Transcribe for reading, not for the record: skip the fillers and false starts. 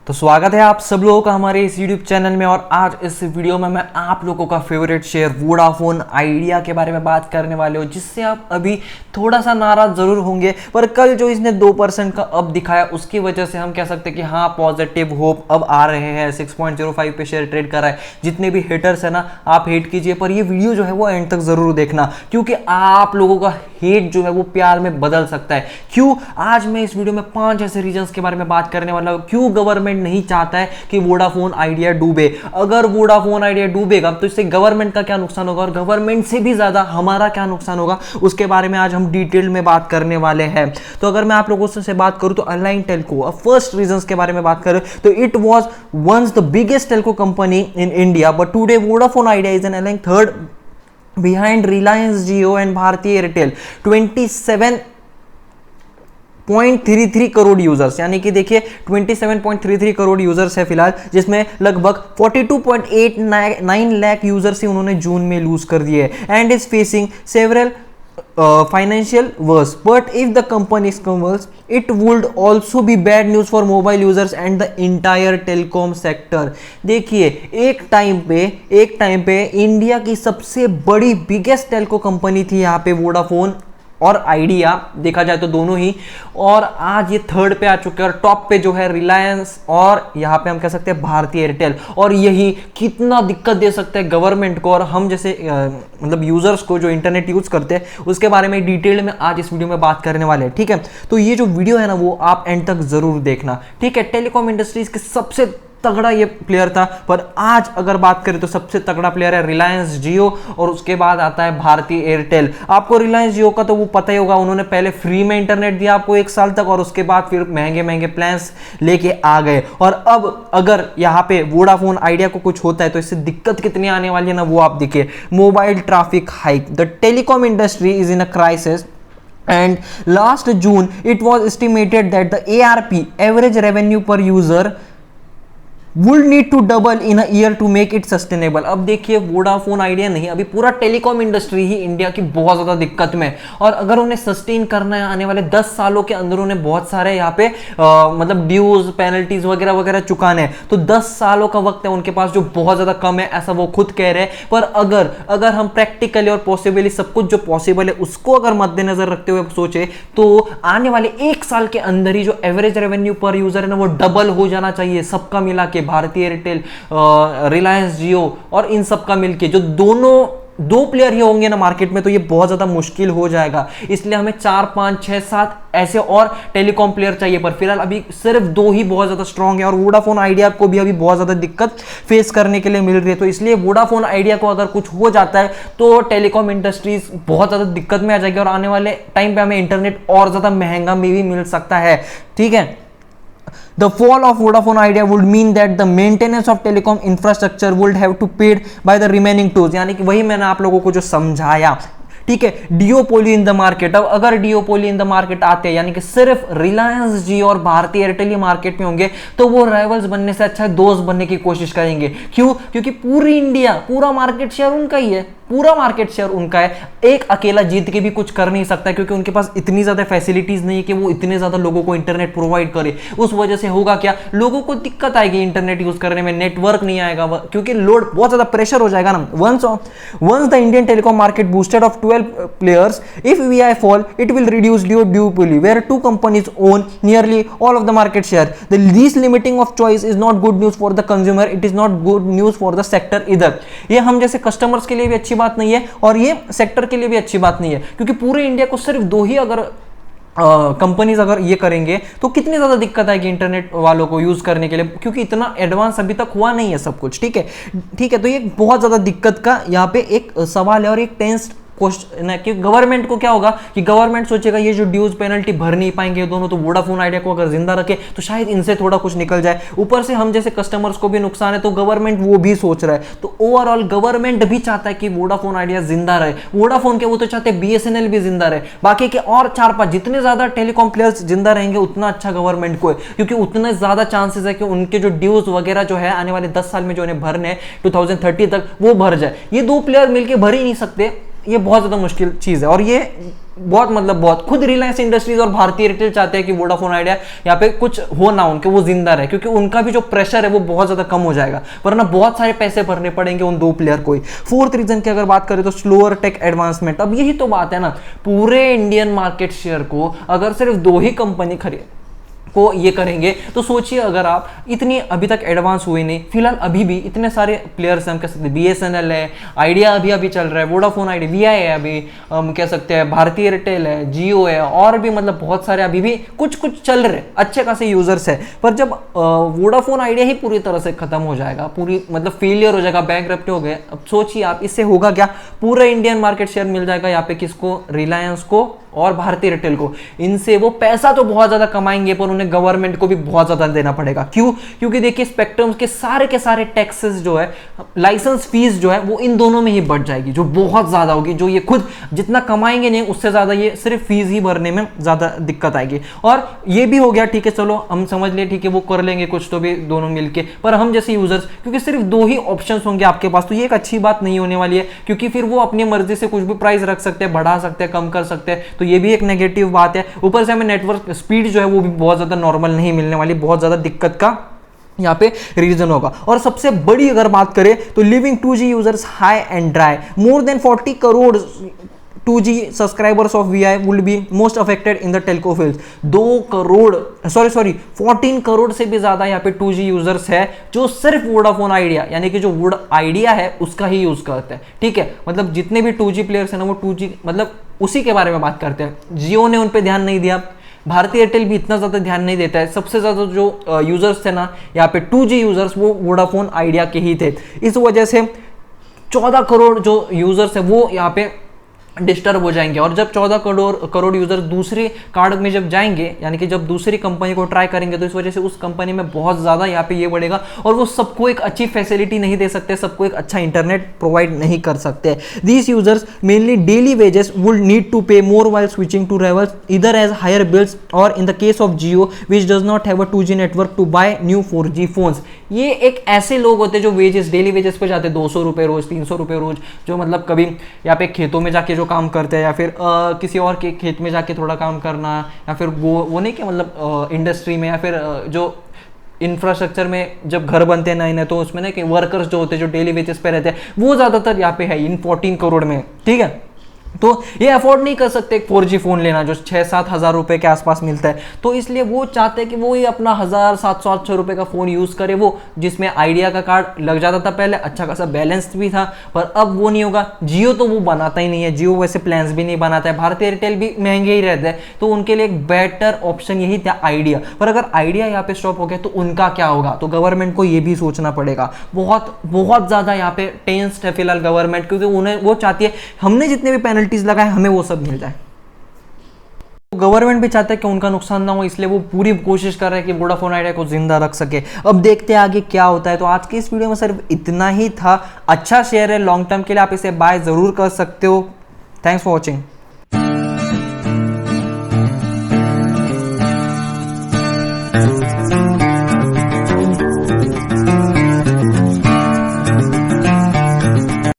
तो स्वागत है आप सब लोगों का हमारे इस YouTube चैनल में। और आज इस वीडियो में मैं आप लोगों का फेवरेट शेयर वोडाफोन आइडिया के बारे में बात करने वाले हूँ, जिससे आप अभी थोड़ा सा नाराज जरूर होंगे, पर कल जो इसने 2% का अप दिखाया उसकी वजह से हम कह सकते हैं कि हाँ, पॉजिटिव होप अब आ रहे हैं। 6.05 पे शेयर ट्रेड कर रहा है। जितने भी हेटर्स है ना, आप हेट कीजिए, पर ये वीडियो जो है वो एंड तक जरूर देखना, क्योंकि आप लोगों का हेट जो है वो प्यार में बदल सकता है। क्यों? आज मैं इस वीडियो में 5 ऐसे रीजंस के बारे में बात करने वाला हूँ क्यों गवर्नमेंट नहीं चाहता है कि वोडाफोन आइडिया डूबे। अगर वोडाफोन आइडिया डूबेगा तो इससे गवर्नमेंट का क्या नुकसान होगा और गवर्नमेंट से भी ज्यादा हमारा क्या नुकसान होगा, उसके बारे में आज हम डिटेल में बात करने वाले हैं। तो अगर मैं आप लोगों से बात करूं तो अलाइन टेल्को फर्स्ट रीजंस के बारे में बात करें तो it was once the biggest telco company in India, but today Vodafone Idea is an ailing third behind Reliance Jio and Bharti Airtel। 27.33 crore users, यानी कि देखिए 27.33 करोड़ यूजर्स है फिलहाल, जिसमें लगभग 42.89 लाख यूजर्स ही उन्होंने जून में लूज कर दिए and is facing several financial worse, but if the company crumbles it would also be bad news for mobile users and the entire telecom sector। देखिए एक टाइम पे इंडिया की सबसे बड़ी बिगेस्ट टेल्को कंपनी थी यहाँ पे वोडाफोन और आइडिया, देखा जाए तो दोनों ही, और आज ये थर्ड पे आ चुके हैं और टॉप पे जो है रिलायंस और यहाँ पे हम कह सकते हैं भारती एयरटेल। और यही कितना दिक्कत दे सकता है गवर्नमेंट को और हम जैसे मतलब यूजर्स को जो इंटरनेट यूज करते हैं, उसके बारे में डिटेल में आज इस वीडियो में बात करने वाले हैं। ठीक है, तो ये जो वीडियो है ना वो आप एंड तक जरूर देखना। ठीक है, टेलीकॉम इंडस्ट्रीज के सबसे तगड़ा ये प्लेयर था, पर आज अगर बात करें तो सबसे तगड़ा प्लेयर है रिलायंस जियो और उसके बाद आता है भारती एयरटेल। आपको रिलायंस जियो का तो वो पता ही होगा, उन्होंने पहले फ्री में इंटरनेट दिया आपको 1 साल तक और उसके बाद फिर महंगे महंगे प्लान्स लेके आ गए। और अब अगर यहाँ पे वोडाफोन आइडिया को कुछ होता है तो इससे दिक्कत कितनी आने वाली है ना, वो आप देखिए। Mobile traffic hike, the telecom industry is in a crisis and last June it was estimated that the ARP average revenue per user would need to double in a year to make it sustainable। अब देखिए Vodafone idea नहीं, अभी पूरा telecom industry ही India की बहुत ज़्यादा दिक्कत में, और अगर उन्हें सस्टेन करना है आने वाले 10 सालों के अंदर, उन्हें बहुत सारे यहाँ पे मतलब ड्यूज पेनल्टीज वगैरह वगैरह चुकाने हैं, तो 10 सालों का वक्त है उनके पास जो बहुत ज़्यादा कम है, ऐसा वो खुद कह रहे हैं। पर अगर हम प्रैक्टिकली और पॉसिबली सब कुछ जो पॉसिबल है उसको अगर मद्देनजर रखते हुए सोचे तो आने वाले 1 साल के अंदर ही जो एवरेज रेवेन्यू पर यूजर है ना वो डबल हो जाना चाहिए, सबका मिला के, भारती एयरटेल, रिलायंस जियो और इन सब का मिलके। जो दो प्लेयर ही होंगे ना मार्केट में तो ये बहुत ज्यादा मुश्किल हो जाएगा, इसलिए हमें 4, 5, 6, 7 ऐसे और टेलीकॉम प्लेयर चाहिए, पर फिलहाल अभी सिर्फ 2 ही बहुत ज्यादा स्ट्रांग है और वोडाफोन आइडिया को भी अभी बहुत ज्यादा दिक्कत फेस करने के लिए मिल रही है। तो इसलिए वोडाफोन आइडिया को अगर कुछ हो जाता है तो टेलीकॉम इंडस्ट्रीज बहुत ज्यादा दिक्कत में आ जाएगी और आने वाले टाइम पे हमें इंटरनेट और ज्यादा महंगा में भी मिल सकता है। ठीक है, the fall of Vodafone Idea would mean that the maintenance of telecom infrastructure would have to paid by the remaining two, यानी कि वही मैंने आप लोगों को जो समझाया। ठीक है, डियोपोली इन द मार्केट। अब अगर डियोपोली इन द मार्केट आते हैं, यानी कि सिर्फ रिलायंस जियो और भारती एयरटेल ही मार्केट में होंगे, तो वो राइवल्स बनने से अच्छा दोस्त बनने की कोशिश करेंगे। क्यों? क्योंकि पूरी इंडिया, पूरा मार्केट शेयर उनका ही है, पूरा मार्केट शेयर उनका है। एक अकेला जीत के भी कुछ कर नहीं सकता क्योंकि उनके पास इतनी ज्यादा फैसिलिटीज नहीं है कि वो इतने ज्यादा लोगों को इंटरनेट प्रोवाइड करे। उस वजह से होगा क्या, लोगों को दिक्कत आएगी इंटरनेट यूज करने में, नेटवर्क नहीं आएगा क्योंकि लोड बहुत ज्यादा प्रेशर हो जाएगा ना। Once the Indian telecom market boasted of 12 players, if VI fall it will reduce duopoly where 2 companies own nearly all of the market share। This limiting of choice is not good news for the consumer, it is not good news for the sector either। ये हम जैसे customers के लिए भी अच्छी बात नहीं है और ये सेक्टर के लिए भी अच्छी बात नहीं है, क्योंकि पूरे इंडिया को सिर्फ 2 ही अगर कंपनीज अगर ये करेंगे तो कितनी ज्यादा दिक्कत आएगी इंटरनेट वालों को यूज करने के लिए, क्योंकि इतना एडवांस अभी तक हुआ नहीं है सब कुछ। ठीक है, ठीक है, तो ये बहुत ज्यादा दिक्कत का यहाँ पे एक सवाल है और एक टेंस क्वेश्चन कि गवर्नमेंट को क्या होगा कि गवर्नमेंट सोचेगा ये जो ड्यूज पेनल्टी भर नहीं पाएंगे ये दोनों, तो वोडाफोन आइडिया को अगर जिंदा रखे तो शायद इनसे थोड़ा कुछ निकल जाए। ऊपर से हम जैसे कस्टमर्स को भी नुकसान है तो गवर्नमेंट वो भी सोच रहा है। तो ओवरऑल गवर्नमेंट भी चाहता है कि वोडाफोन आइडिया जिंदा रहे। वोडाफोन के वो तो चाहते हैं BSNL भी जिंदा रहे, बाकी के और 4-5 जितने ज्यादा टेलीकॉम प्लेयर्स जिंदा रहेंगे उतना अच्छा गवर्नमेंट को है, क्योंकि उतने ज्यादा चांसेस है कि उनके जो ड्यूज वगैरह जो है आने वाले 10 साल में जो उन्हें भरने हैं 2030 तक वो भर जाए। ये 2 प्लेयर मिलकर भर ही नहीं सकते, ये बहुत ज्यादा मुश्किल चीज है और ये बहुत मतलब बहुत, खुद रिलायंस इंडस्ट्रीज और भारतीय एयरटेल चाहते हैं कि वोडाफोन आइडिया यहाँ पे कुछ हो ना, उनके वो जिंदा रहे, क्योंकि उनका भी जो प्रेशर है वो बहुत ज्यादा कम हो जाएगा, वरना बहुत सारे पैसे भरने पड़ेंगे उन दो प्लेयर को ही। फोर्थ रीजन की अगर बात करें तो स्लोअर टेक एडवांसमेंट। अब यही तो बात है ना, पूरे इंडियन मार्केट शेयर को अगर सिर्फ दो ही कंपनी खरीद को ये करेंगे तो सोचिए, अगर आप इतनी अभी तक एडवांस हुए नहीं, फिलहाल अभी भी इतने सारे प्लेयर्स हैं, हम कह सकते हैं बीएसएनएल है, आइडिया अभी चल रहा है, वोडाफोन आइडिया, वीआई है, अभी हम कह सकते हैं भारतीय एयरटेल है, जियो है, और भी मतलब बहुत सारे अभी भी कुछ चल रहे अच्छे खासे यूजर्स है। पर जब वोडाफोन आइडिया ही पूरी तरह से खत्म हो जाएगा, पूरी मतलब फेलियर हो जाएगा, बैंकरप्ट हो गए, अब सोचिए आप इससे होगा क्या, पूरा इंडियन मार्केट शेयर मिल जाएगा यहाँ पे किसको, रिलायंस को और भारतीय एयरटेल को। इनसे वो पैसा तो बहुत ज्यादा कमाएंगे, पर उन्हें गवर्नमेंट को भी बहुत ज्यादा देना पड़ेगा। क्यों? क्योंकि देखिए स्पेक्ट्रम के सारे टैक्सेस जो है, लाइसेंस फीस जो है, वो इन दोनों में ही बढ़ जाएगी, जो बहुत ज्यादा होगी, जो ये खुद जितना कमाएंगे नहीं उससे ज्यादा ये सिर्फ फीस ही भरने में ज्यादा दिक्कत आएगी। और ये भी हो गया, ठीक है चलो हम समझ ले, ठीक है वो कर लेंगे कुछ तो भी दोनों मिलके, पर हम जैसे यूजर्स, क्योंकि सिर्फ दो ही ऑप्शन होंगे आपके पास, तो ये एक अच्छी बात नहीं होने वाली है, क्योंकि फिर वो अपनी मर्जी से कुछ भी प्राइस रख सकते हैं, बढ़ा सकते हैं, कम कर सकते हैं, तो ये भी एक नेगेटिव बात है। ऊपर से हमें नेटवर्क स्पीड जो है वो भी बहुत ज्यादा नॉर्मल नहीं मिलने वाली, बहुत ज्यादा दिक्कत का यहाँ पे रीजन होगा। और सबसे बड़ी अगर बात करें तो living 2G users high and dry, more than 40 crore 2G subscribers of VI will be most affected in the telco fields। 14 crore से भी ज्यादा यहाँ पे 2G यूजर्स है जो सिर्फ वोडाफोन आइडिया, यानी कि जो वोड आइडिया है उसका ही यूज करते हैं, ठीक है। मतलब जितने भी 2G प्लेयर्स हैं ना, वो 2G मतलब उसी के बारे में बात करते हैं। जियो ने उन पे ध्यान नहीं दिया, भारतीय एयरटेल भी इतना ज्यादा ध्यान नहीं देता है। सबसे ज्यादा जो यूजर्स थे ना यहाँ पे 2G यूजर्स, वो वोडाफोन आइडिया के ही थे। इस वजह से 14 करोड़ जो यूजर्स है वो यहाँ पे डिस्टर्ब हो जाएंगे। और जब 14 करोड़ यूजर दूसरे कार्ड में जब जाएंगे, यानी कि जब दूसरी कंपनी को ट्राई करेंगे, तो इस वजह से उस कंपनी में बहुत ज़्यादा यहाँ पे ये बढ़ेगा, और वो सबको एक अच्छी फैसिलिटी नहीं दे सकते, सबको एक अच्छा इंटरनेट प्रोवाइड नहीं कर सकते। These users mainly daily wages would need to pay more while switching to travel either as higher bills, और in the case of Jio which does not have a 2G network to buy new 4G phones. ये एक ऐसे लोग होते हैं जो wages, daily wages पे जाते हैं, 200 रुपये रोज, 300 रुपये रोज, जो मतलब कभी यहाँ पे खेतों में जाके जो काम करते हैं, या फिर किसी और के खेत में जाके थोड़ा काम करना, या फिर वो नहीं क्या मतलब इंडस्ट्री में, या फिर जो इंफ्रास्ट्रक्चर में जब घर बनते हैं नए, तो उसमें ना कि वर्कर्स जो होते हैं जो डेली वेजेस पे रहते हैं, वो ज्यादातर यहाँ पे है इन 14 करोड़ में, ठीक है। तो ये अफोर्ड नहीं कर सकते एक 4G फोन लेना जो 6-7 हज़ार रुपए के आसपास मिलता है, तो इसलिए वो चाहते हैं कि वो ही अपना 1,000-700 रुपए का फोन यूज करे, वो जिसमें आइडिया का कार्ड लग जाता था पहले, अच्छा खासा बैलेंस भी था, पर अब वो नहीं होगा। जियो तो वो बनाता ही नहीं है, जियो वैसे प्लान्स भी नहीं बनाता है, भारतीय एयरटेल भी महंगे ही रहते हैं, तो उनके लिए एक बेटर ऑप्शन यही था आइडिया। पर अगर आइडिया यहाँ पे स्टॉप हो गया तो उनका क्या होगा, तो गवर्नमेंट को ये भी सोचना पड़ेगा। बहुत ज्यादा यहाँ पे टेंस्ड है फिलहाल गवर्नमेंट, क्योंकि उन्हें वो चाहती है हमने जितने भी पेनल्टीज लगाए हमें वो सब मिल जाए। गवर्नमेंट भी चाहता है कि उनका नुकसान ना हो, इसलिए वो पूरी कोशिश कर रहे हैं कि वोडाफोन आइडिया को जिंदा रख सके। अब देखते हैं आगे क्या होता है। तो आज की इस वीडियो में सिर्फ इतना ही था। अच्छा शेयर है, लॉन्ग टर्म के लिए आप इसे बाय जरूर कर सकते हो। Thanks for watching.